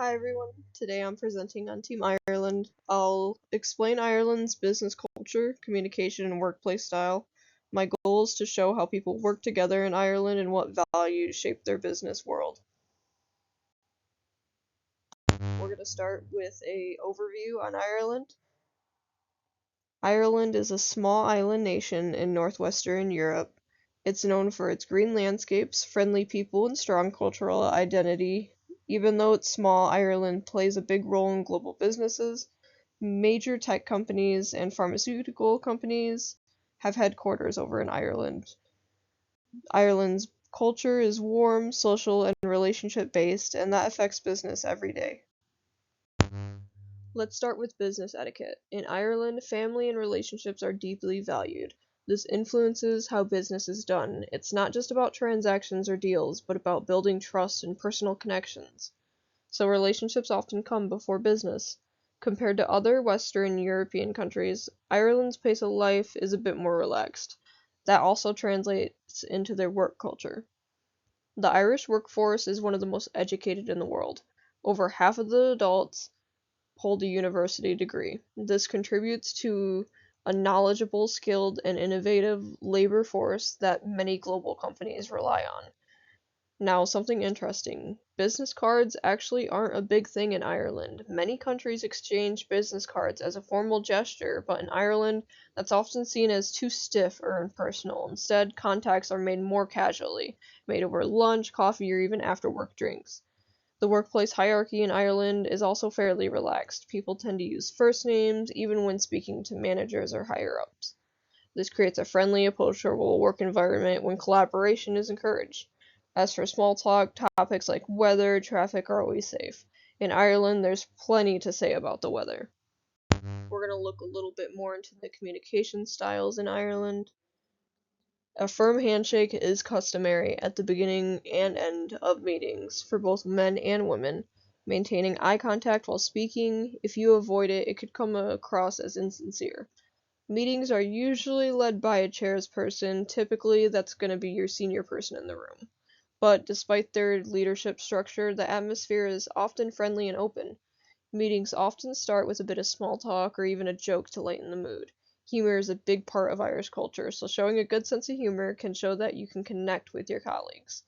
Hi everyone. Today I'm presenting on Team Ireland. I'll explain Ireland's business culture, communication, and workplace style. My goal is to show how people work together in Ireland and what values shape their business world. We're going to start with an overview on Ireland. Ireland is a small island nation in northwestern Europe. It's known for its green landscapes, friendly people, and strong cultural identity. Even though it's small, Ireland plays a big role in global businesses. Major tech companies and pharmaceutical companies have headquarters over in Ireland. Ireland's culture is warm, social, and relationship based, and that affects business every day. Let's start with business etiquette. In Ireland, family and relationships are deeply valued. This influences how business is done. It's not just about transactions or deals, but about building trust and personal connections. So relationships often come before business. Compared to other Western European countries, Ireland's pace of life is a bit more relaxed. That also translates into their work culture. The Irish workforce is one of the most educated in the world. Over half of the adults hold a university degree. This contributes to a knowledgeable, skilled, and innovative labor force that many global companies rely on. Now, something interesting. Business cards actually aren't a big thing in Ireland. Many countries exchange business cards as a formal gesture, but in Ireland, that's often seen as too stiff or impersonal. Instead, contacts are made more casually, made over lunch, coffee, or even after work drinks. The workplace hierarchy in Ireland is also fairly relaxed. People tend to use first names, even when speaking to managers or higher ups. This creates a friendly, approachable work environment when collaboration is encouraged. As for small talk, topics like weather, traffic are always safe. In Ireland, there's plenty to say about the weather. We're going to look a little bit more into the communication styles in Ireland. A firm handshake is customary at the beginning and end of meetings for both men and women. Maintaining eye contact while speaking, if you avoid it, it could come across as insincere. Meetings are usually led by a chairperson. Typically, that's going to be your senior person in the room. But despite their leadership structure, the atmosphere is often friendly and open. Meetings often start with a bit of small talk or even a joke to lighten the mood. Humor is a big part of Irish culture, so showing a good sense of humor can show that you can connect with your colleagues.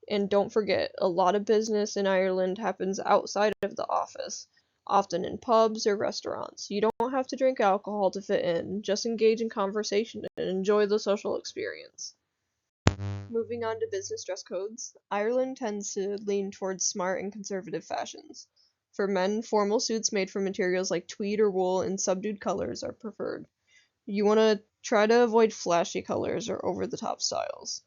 And don't forget, a lot of business in Ireland happens outside of the office, often in pubs or restaurants. You don't have to drink alcohol to fit in, just engage in conversation and enjoy the social experience. Moving on to business dress codes, Ireland tends to lean towards smart and conservative fashions. For men, formal suits made from materials like tweed or wool in subdued colors are preferred. You want to try to avoid flashy colors or over the top styles.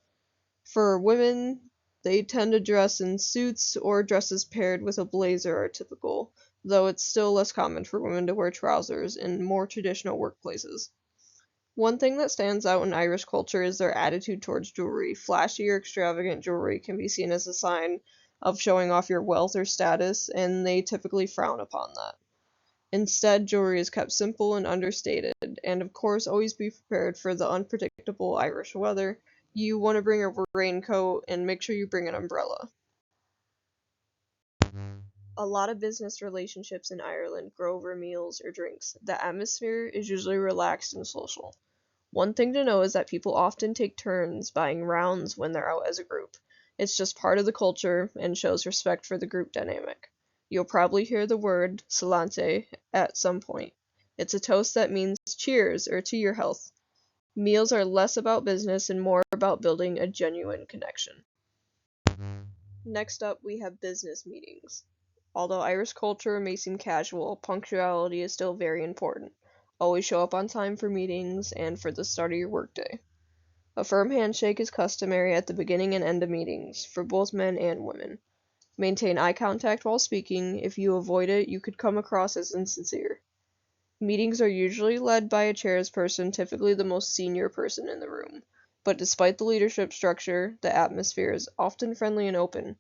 For women, they tend to dress in suits or dresses paired with a blazer are typical, though it's still less common for women to wear trousers in more traditional workplaces. One thing that stands out in Irish culture is their attitude towards jewelry. Flashy or extravagant jewelry can be seen as a sign of showing off your wealth or status, and they typically frown upon that. Instead, jewelry is kept simple and understated, and of course, always be prepared for the unpredictable Irish weather. You want to bring a raincoat and make sure you bring an umbrella. A lot of business relationships in Ireland grow over meals or drinks. The atmosphere is usually relaxed and social. One thing to know is that people often take turns buying rounds when they're out as a group. It's just part of the culture and shows respect for the group dynamic. You'll probably hear the word "salante" at some point. It's a toast that means cheers or to your health. Meals are less about business and more about building a genuine connection. Next up, we have business meetings. Although Irish culture may seem casual, punctuality is still very important. Always show up on time for meetings and for the start of your workday. A firm handshake is customary at the beginning and end of meetings, for both men and women. Maintain eye contact while speaking. If you avoid it, you could come across as insincere. Meetings are usually led by a chairperson, typically the most senior person in the room. But despite the leadership structure, the atmosphere is often friendly and open.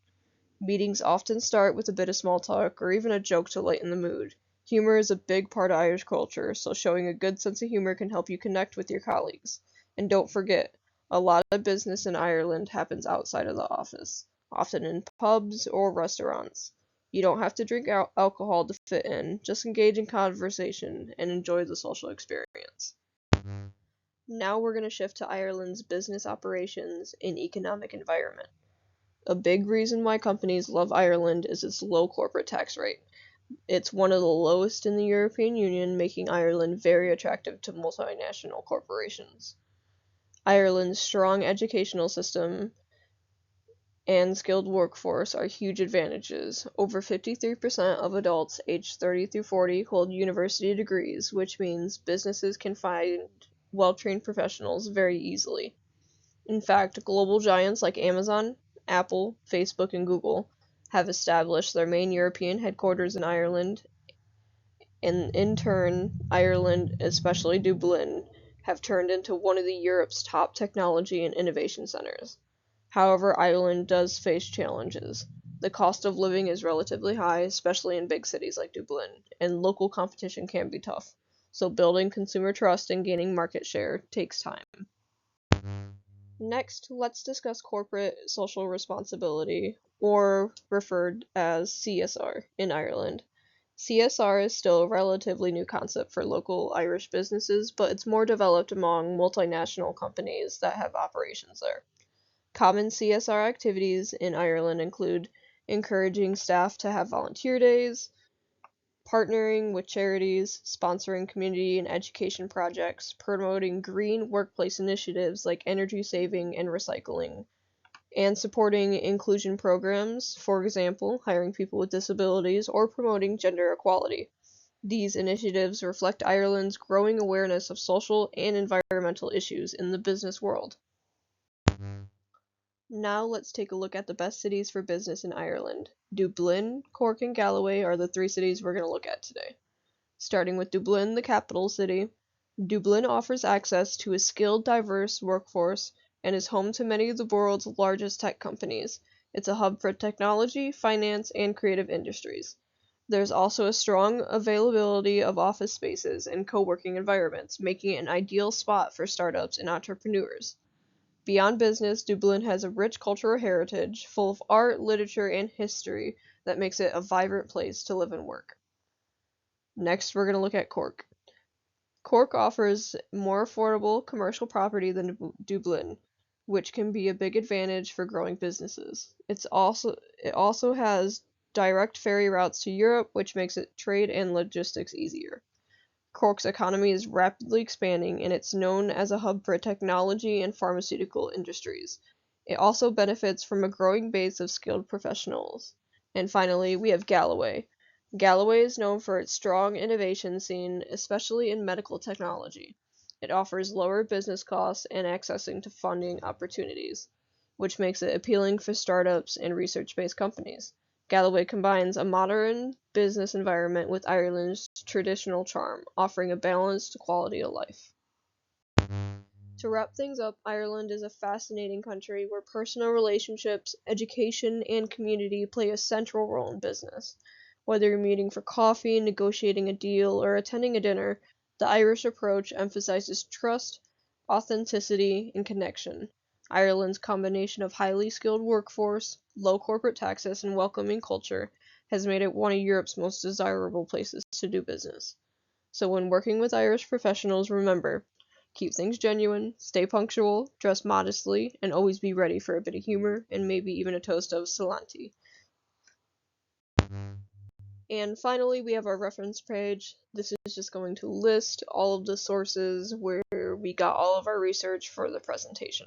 Meetings often start with a bit of small talk or even a joke to lighten the mood. Humor is a big part of Irish culture, so showing a good sense of humor can help you connect with your colleagues. And don't forget, a lot of business in Ireland happens outside of the office, often in pubs or restaurants. You don't have to drink alcohol to fit in, just engage in conversation and enjoy the social experience. Now we're going to shift to Ireland's business operations and economic environment. A big reason why companies love Ireland is its low corporate tax rate. It's one of the lowest in the European Union, making Ireland very attractive to multinational corporations. Ireland's strong educational system and skilled workforce are huge advantages. Over 53% of adults aged 30 through 40 hold university degrees, which means businesses can find well-trained professionals very easily. In fact, global giants like Amazon, Apple, Facebook, and Google have established their main European headquarters in Ireland, and in turn, Ireland, especially Dublin, have turned into one of Europe's top technology and innovation centers. However, Ireland does face challenges. The cost of living is relatively high, especially in big cities like Dublin, and local competition can be tough. So building consumer trust and gaining market share takes time. Next, let's discuss corporate social responsibility, or referred as CSR, in Ireland. CSR is still a relatively new concept for local Irish businesses, but it's more developed among multinational companies that have operations there. Common CSR activities in Ireland include encouraging staff to have volunteer days, partnering with charities, sponsoring community and education projects, promoting green workplace initiatives like energy saving and recycling, and supporting inclusion programs, for example, hiring people with disabilities or promoting gender equality. These initiatives reflect Ireland's growing awareness of social and environmental issues in the business world. Now let's take a look at the best cities for business in Ireland. Dublin, Cork, and Galway are the three cities we're going to look at today. Starting with Dublin, the capital city. Dublin offers access to a skilled, diverse workforce and is home to many of the world's largest tech companies. It's a hub for technology, finance, and creative industries. There's also a strong availability of office spaces and co-working environments, making it an ideal spot for startups and entrepreneurs. Beyond business, Dublin has a rich cultural heritage, full of art, literature, and history that makes it a vibrant place to live and work. Next, we're going to look at Cork. Cork offers more affordable commercial property than Dublin, which can be a big advantage for growing businesses. It also has direct ferry routes to Europe, which makes it trade and logistics easier. Cork's economy is rapidly expanding, and it's known as a hub for technology and pharmaceutical industries. It also benefits from a growing base of skilled professionals. And finally, we have Galway. Galway is known for its strong innovation scene, especially in medical technology. It offers lower business costs and accessing to funding opportunities, which makes it appealing for startups and research-based companies. Galway combines a modern business environment with Ireland's traditional charm, offering a balanced quality of life. To wrap things up, Ireland is a fascinating country where personal relationships, education, and community play a central role in business. Whether you're meeting for coffee, negotiating a deal, or attending a dinner, the Irish approach emphasizes trust, authenticity, and connection. Ireland's combination of highly skilled workforce, low corporate taxes, and welcoming culture has made it one of Europe's most desirable places to do business. So when working with Irish professionals, remember, keep things genuine, stay punctual, dress modestly, and always be ready for a bit of humor and maybe even a toast of Salanti. And finally, we have our reference page. This is just going to list all of the sources where we got all of our research for the presentation.